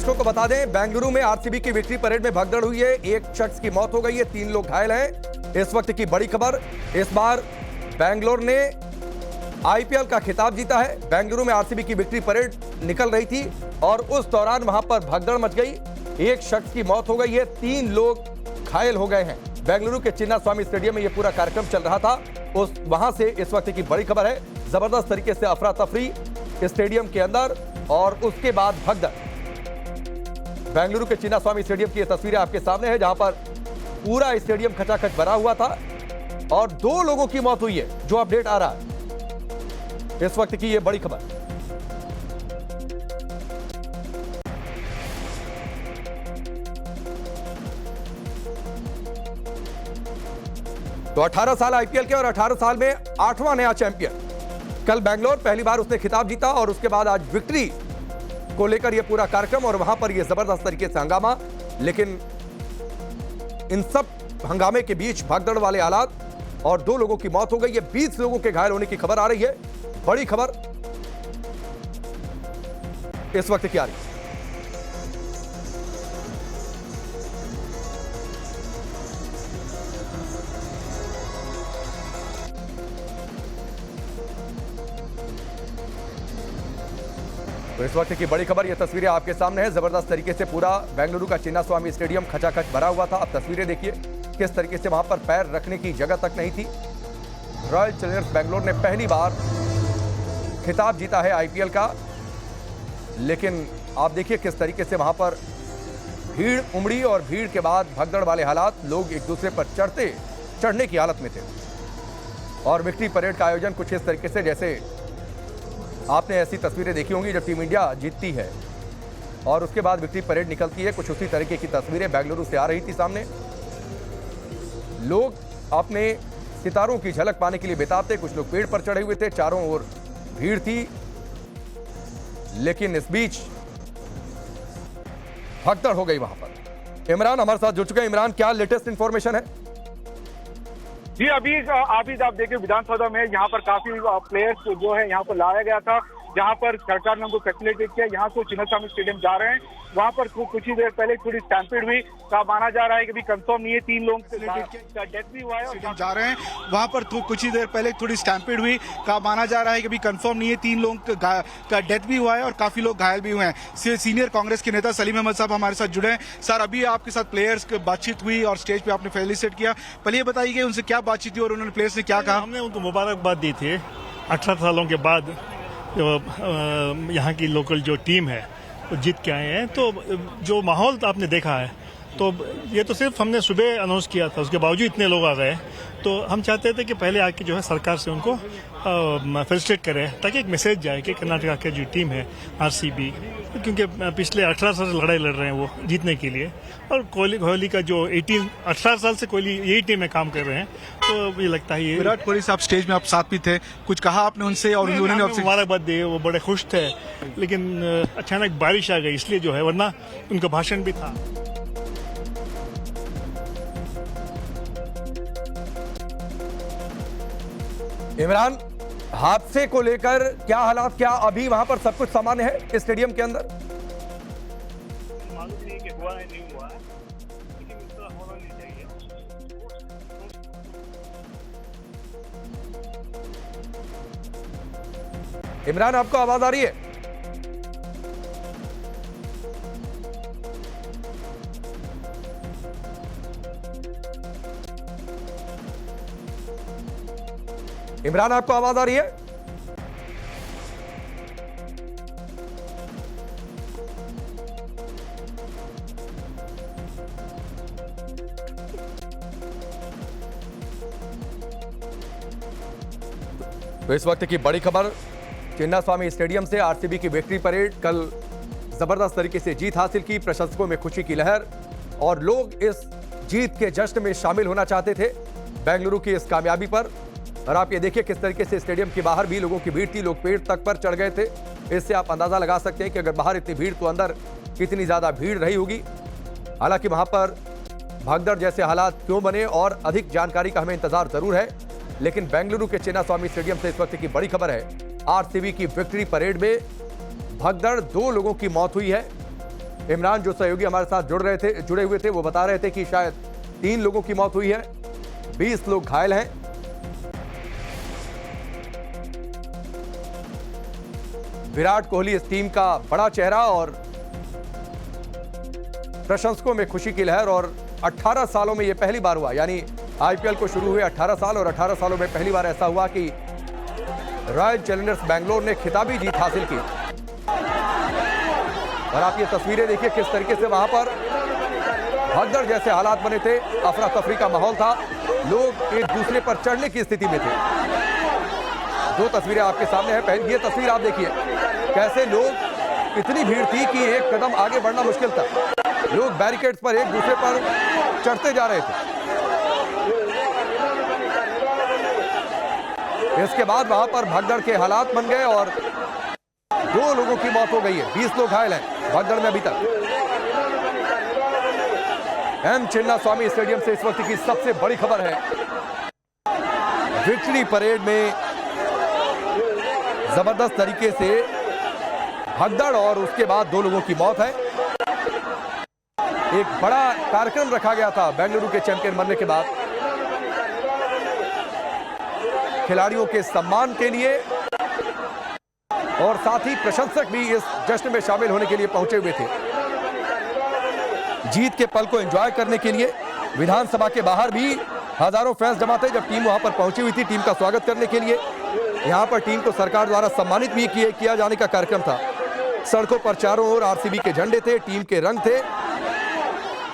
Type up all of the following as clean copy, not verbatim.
दर्शकों को बता दें, बेंगलुरु में आरसीबी की विक्ट्री परेड में भगदड़ हुई है। एक शख्स की मौत हो गई है, 3 लोग घायल हैं। इस वक्त की बड़ी खबर, इस बार बेंगलुरु ने आईपीएल का खिताब जीता है। बेंगलुरु में आरसीबी की विक्ट्री परेड निकल रही थी और उस दौरान वहां पर भगदड़ मच गई। एक शख्स की मौत हो गई है, 3 लोग घायल हो गए हैं। बेंगलुरु के चिन्नास्वामी स्टेडियम में यह पूरा कार्यक्रम चल रहा था। वहां से इस वक्त की बड़ी खबर है, जबरदस्त तरीके से अफरा तफरी स्टेडियम के अंदर और उसके बाद भगदड़। बेंगलुरु के चिन्नास्वामी स्टेडियम की ये तस्वीरें आपके सामने है, जहां पर पूरा स्टेडियम खचाखच भरा हुआ था और 2 लोगों की मौत हुई है, जो अपडेट आ रहा है। इस वक्त की ये बड़ी खबर। तो 18 साल आईपीएल के और 18 साल में 8वां नया चैंपियन। कल बेंगलोर पहली बार उसने खिताब जीता और उसके बाद आज विक्ट्री को लेकर यह पूरा कार्यक्रम और वहां पर यह जबरदस्त तरीके से हंगामा। लेकिन इन सब हंगामे के बीच भगदड़ वाले हालात और 2 लोगों की मौत हो गई है, 20 लोगों के घायल होने की खबर आ रही है। बड़ी खबर इस वक्त क्या आ रही है? तो इस वक्त की बड़ी खबर, ये तस्वीरें आपके सामने है। जबरदस्त तरीके से पूरा बेंगलुरु का चिन्नास्वामी स्टेडियम खचाखच भरा हुआ था। अब तस्वीरें देखिए किस तरीके से वहां पर पैर रखने की जगह तक नहीं थी। रॉयल चैलेंजर्स बेंगलुरु ने पहली बार खिताब जीता है आईपीएल का, लेकिन आप देखिए किस तरीके से वहां पर भीड़ उमड़ी और भीड़ के बाद भगदड़ वाले हालात। लोग एक दूसरे पर चढ़ने की हालत में थे और विक्ट्री परेड का आयोजन कुछ इस तरीके से, जैसे आपने ऐसी तस्वीरें देखी होंगी जब टीम इंडिया जीतती है और उसके बाद विक्ट्री परेड निकलती है। कुछ उसी तरीके की तस्वीरें बेंगलुरु से आ रही थी सामने। लोग अपने सितारों की झलक पाने के लिए बेताब थे। कुछ लोग पेड़ पर चढ़े हुए थे, चारों ओर भीड़ थी, लेकिन इस बीच भगदड़ हो गई वहां पर। इमरान हमारे साथ जुड़ चुके हैं। इमरान, क्या लेटेस्ट इंफॉर्मेशन है? जी अभी आप देखिए विधानसभा में यहाँ पर काफी प्लेयर्स जो है यहाँ पर लाया गया था, जहाँ पर सरकार ने उनको फैसिलिटेट किया। यहाँ से चिन्नास्वामी स्टेडियम जा रहे हैं, वहाँ पर कुछ ही देर पहले थोड़ी स्टैम्पेड हुई का माना जा रहा है कि भी कंफर्म नहीं है, 3 लोगों का डेथ भी हुआ है और जा रहे हैं। वहाँ पर कुछ ही देर पहले थोड़ी स्टैम्पेड हुई का माना जा रहा है कि भी कंफर्म नहीं है, 3 लोगों का डेथ भी हुआ है और काफी लोग घायल भी हुए हैं। सीनियर कांग्रेस के नेता सलीम अहमद साहब हमारे साथ जुड़े हैं। सर, अभी आपके साथ प्लेयर्स की बातचीत हुई और स्टेज पे आपने फैसिलिटेट किया, पहले ये बताइए कि उनसे क्या बातचीत हुई और उन्होंने प्लेयर्स ने क्या कहा? हमने उनको मुबारकबाद दी थी। 18 सालों के बाद जो यहाँ की लोकल जो टीम है वो जीत के आए हैं, तो जो माहौल आपने देखा है, तो ये तो सिर्फ हमने सुबह अनाउंस किया था, उसके बावजूद इतने लोग आ गए। तो हम चाहते थे कि पहले आके जो है सरकार से उनको फैसिलिटेट करें, ताकि एक मैसेज जाए कि कर्नाटका की जो टीम है आरसीबी, क्योंकि पिछले 18 साल से लड़ाई लड़ रहे हैं वो जीतने के लिए, और कोहली का जो 18 साल से कोहली यही टीम में काम कर रहे हैं, तो मुझे लगता है ये। विराट कोहली साहब स्टेज में आप साथ भी थे, कुछ कहा आपने उनसे और उन्होंने आपसे? मुबारकबाद दी, वो बड़े खुश थे, लेकिन अचानक बारिश आ गई इसलिए जो है, वरना उनका भाषण भी था। इमरान, हादसे को लेकर क्या हालात, क्या अभी वहां पर सब कुछ सामान्य है स्टेडियम के अंदर? मालूम नहीं कि हुआ है नहीं हुआ है, लेकिन इस तरह होना नहीं चाहिए। इमरान, आपको आवाज आ रही है? इमरान, आपको आवाज आ रही है? तो इस वक्त की बड़ी खबर, चिन्नास्वामी स्टेडियम से आरसीबी की विक्ट्री परेड। कल जबरदस्त तरीके से जीत हासिल की, प्रशंसकों में खुशी की लहर और लोग इस जीत के जश्न में शामिल होना चाहते थे बेंगलुरु की इस कामयाबी पर। और आप ये देखिए किस तरीके से स्टेडियम के बाहर भी लोगों की भीड़ थी, लोग पेड़ तक पर चढ़ गए थे। इससे आप अंदाजा लगा सकते हैं कि अगर बाहर इतनी भीड़ तो अंदर कितनी ज्यादा भीड़ रही होगी। हालांकि वहां पर भगदड़ जैसे हालात क्यों बने और अधिक जानकारी का हमें इंतजार जरूर है, लेकिन बेंगलुरु के चिन्नास्वामी स्टेडियम से इस वक्त की बड़ी खबर है, आरसीबी की विक्ट्री परेड में भगदड़, 2 लोगों की मौत हुई है इमरान जो सहयोगी हमारे साथ जुड़े हुए थे वो बता रहे थे कि शायद 3 लोगों की मौत हुई है, 20 लोग घायल हैं। विराट कोहली इस टीम का बड़ा चेहरा और प्रशंसकों में खुशी की लहर, और 18 सालों में यह पहली बार हुआ, यानी आईपीएल को शुरू हुए 18 साल और 18 सालों में पहली बार ऐसा हुआ कि रॉयल चैलेंजर्स बैंगलोर ने खिताबी जीत हासिल की। और आप ये तस्वीरें देखिए किस तरीके से वहां पर भगदड़ जैसे हालात बने थे, अफरा तफरी का माहौल था, लोग एक दूसरे पर चढ़ने की स्थिति में थे। 2 तस्वीरें आपके सामने हैं। पहले ये तस्वीर आप देखिए कैसे लोग, इतनी भीड़ थी कि एक कदम आगे बढ़ना मुश्किल था, लोग बैरिकेड्स पर एक दूसरे पर चढ़ते जा रहे थे। इसके बाद वहां पर भगदड़ के हालात बन गए और 2 लोगों की मौत हो गई है, 20 लोग घायल हैं भगदड़ में अभी तक। एम चिन्नास्वामी स्टेडियम से इस वक्त की सबसे बड़ी खबर है, विक्ट्री परेड में जबरदस्त तरीके से भगदड़ और उसके बाद 2 लोगों की मौत है। एक बड़ा कार्यक्रम रखा गया था बेंगलुरु के चैंपियन बनने के बाद खिलाड़ियों के सम्मान के लिए, और साथ ही प्रशंसक भी इस जश्न में शामिल होने के लिए पहुंचे हुए थे, जीत के पल को एंजॉय करने के लिए। विधानसभा के बाहर भी हजारों फैंस जमा थे जब टीम वहां पर पहुंची हुई थी, टीम का स्वागत करने के लिए। यहां पर टीम को सरकार द्वारा सम्मानित भी किया जाने का कार्यक्रम था। सड़कों पर चारों ओर आरसीबी के झंडे थे, टीम के रंग थे,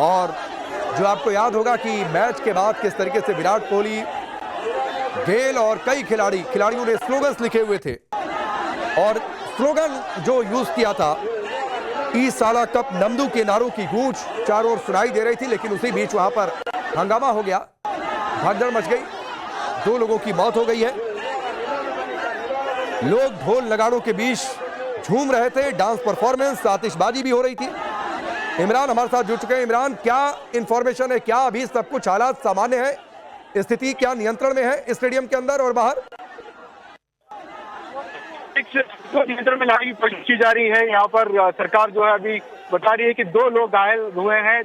और जो आपको याद होगा कि मैच के बाद किस तरीके से विराट कोहली, गेल और कई खिलाड़ियों ने स्लोगन्स लिखे हुए थे, और स्लोगन जो यूज किया था, ई साला कप नमदू के नारों की गूंज चारों ओर सुनाई दे रही थी। लेकिन उसी बीच वहां पर हंगामा हो गया, भगदड़ मच गई, 2 लोगों की मौत हो गई है। लोग ढोल नगाड़ों के बीच झूम रहे थे, डांस परफॉर्मेंस, आतिशबाजी भी हो रही थी। इमरान हमारे साथ जुड़ चुके हैं। इमरान, क्या इंफॉर्मेशन है, क्या अभी सब कुछ हालात सामान्य है, स्थिति क्या नियंत्रण में है स्टेडियम के अंदर और बाहर? नियंत्रण में लाने की कोशिश की जा रही है। यहाँ पर सरकार जो है अभी बता रही है कि 2 लोग घायल हुए हैं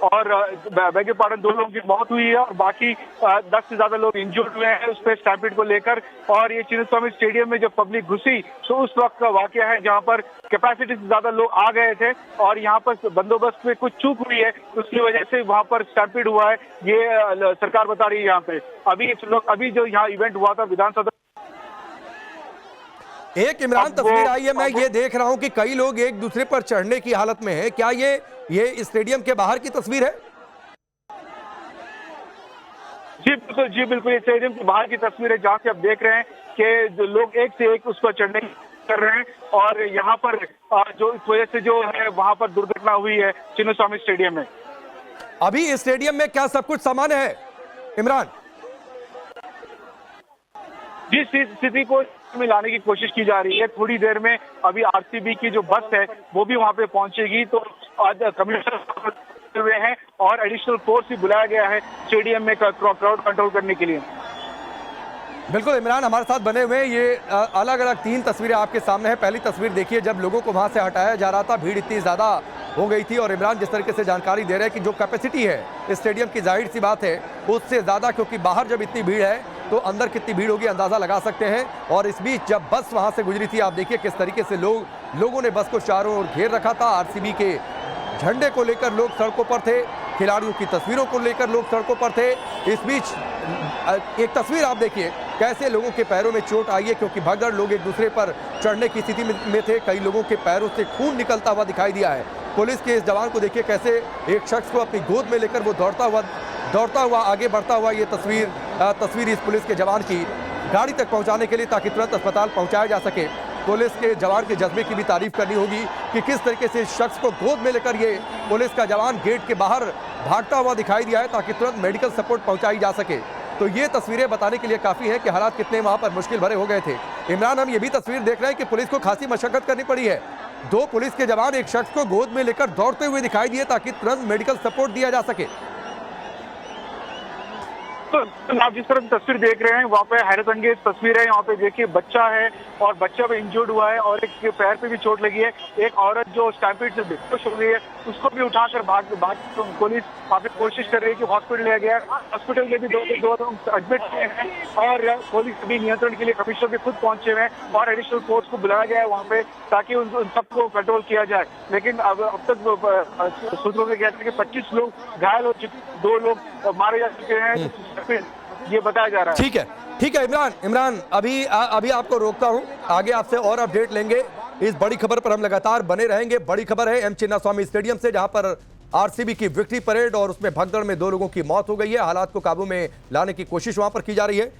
और बेगे पार्डन 2 लोगों की मौत हुई है और बाकी 10 से ज्यादा लोग इंजर्ड हुए हैं उस पर स्टैम्पीड को लेकर। और ये चिन्नास्वामी स्टेडियम में जब पब्लिक घुसी तो उस वक्त का वाकया है जहाँ पर कैपेसिटी से ज्यादा लोग आ गए थे और यहाँ पर बंदोबस्त में कुछ चूक हुई है, उसकी वजह से वहाँ पर स्टैम्पीड हुआ है, ये सरकार बता रही है। यहाँ पे अभी जो यहाँ इवेंट हुआ था विधानसभा, एक इमरान तस्वीर आई है, मैं ये देख रहा हूं कि कई लोग एक दूसरे पर चढ़ने की हालत में हैं। क्या ये स्टेडियम के बाहर की तस्वीर है? जी बिल्कुल, ये स्टेडियम के बाहर की तस्वीर है जहां से आप देख रहे हैं कि जो लोग एक से एक उस पर चढ़ने कर रहे हैं और यहाँ पर जो इस वजह से जो है वहां पर दुर्घटना हुई है चिन्नास्वामी स्टेडियम में। अभी इस स्टेडियम में क्या सब कुछ सामान्य है इमरान? जिस स्थिति को में लाने की कोशिश की जा रही है, थोड़ी देर में अभी आरसीबी की जो बस है वो भी वहां पे पहुंचेगी। तो आज कमिश्नर हुए हैं और एडिशनल फोर्स भी बुलाया गया है स्टेडियम में क्राउड कंट्रोल करने के लिए। बिल्कुल इमरान हमारे साथ बने हुए, ये अलग अलग 3 तस्वीरें आपके सामने हैं। पहली तस्वीर देखिए, जब लोगों को वहां से हटाया जा रहा था, भीड़ इतनी ज्यादा हो गई थी और इमरान जिस तरीके से जानकारी दे रहे हैं कि जो कैपेसिटी है स्टेडियम की, जाहिर सी बात है उससे ज्यादा, क्योंकि बाहर जब इतनी भीड़ है तो अंदर कितनी भीड़ होगी अंदाजा लगा सकते हैं। और इस बीच जब बस वहां से गुजरी थी, आप देखिए किस तरीके से लोगों ने बस को चारों ओर घेर रखा था। आरसीबी के झंडे को लेकर लोग सड़कों पर थे, खिलाड़ियों की तस्वीरों को लेकर लोग सड़कों पर थे। इस बीच एक तस्वीर आप देखिए कैसे लोगों के पैरों में चोट आई है, क्योंकि भगदड़, लोग एक दूसरे पर चढ़ने की स्थिति में थे। कई लोगों के पैरों से खून निकलता हुआ दिखाई दिया है। पुलिस के इस जवान को देखिए कैसे एक शख्स को अपनी गोद में लेकर वो दौड़ता हुआ आगे बढ़ता हुआ, ये तस्वीर इस पुलिस के जवान की गाड़ी तक पहुंचाने के लिए, ताकि तुरंत अस्पताल पहुंचाया जा सके। पुलिस के जवान के जज्बे की भी तारीफ करनी होगी कि किस तरीके से इस शख्स को गोद में लेकर ये पुलिस का जवान गेट के बाहर भागता हुआ दिखाई दिया है, ताकि तुरंत मेडिकल सपोर्ट पहुंचाई जा सके। तो ये तस्वीरें बताने के लिए काफी है कि हालात कितने वहां पर मुश्किल भरे हो गए थे। इमरान, हम ये भी तस्वीर देख रहे हैं कि पुलिस को खासी मशक्कत करनी पड़ी है। 2 पुलिस के जवान एक शख्स को गोद में लेकर दौड़ते हुए दिखाई दिए ताकि तुरंत मेडिकल सपोर्ट दिया जा सके। तो आप जिस तरह की तस्वीर देख रहे हैं वहाँ पे हैरत अंगेज तस्वीर है। यहाँ पे देखिए बच्चा है और बच्चा भी इंजर्ड हुआ है और एक के पैर पे भी चोट लगी है। एक औरत जो स्टैम्पीड से बेहोश हो गई है उसको भी उठाकर भाग पुलिस वहाँ पे कोशिश कर रही है कि हॉस्पिटल ले गया। हॉस्पिटल में भी दो लोग एडमिट हुए हैं और पुलिस भी नियंत्रण के लिए कमिश्नर भी खुद पहुंचे हुए हैं और एडिशनल फोर्स को बुलाया गया है वहाँ पे ताकि उन सबको कंट्रोल किया जाए। लेकिन अब तक सूत्रों से कहते हैं कि 25 लोग घायल हो चुके, 2 लोग मारे जा चुके हैं, ये बताया जा रहा है। ठीक है इमरान, अभी आपको रोकता हूं, आगे आपसे और अपडेट लेंगे। इस बड़ी खबर पर हम लगातार बने रहेंगे। बड़ी खबर है एम चिन्नास्वामी स्टेडियम से, जहां पर आरसीबी की विक्ट्री परेड और उसमें भगदड़ में 2 लोगों की मौत हो गई है। हालात को काबू में लाने की कोशिश वहां पर की जा रही है।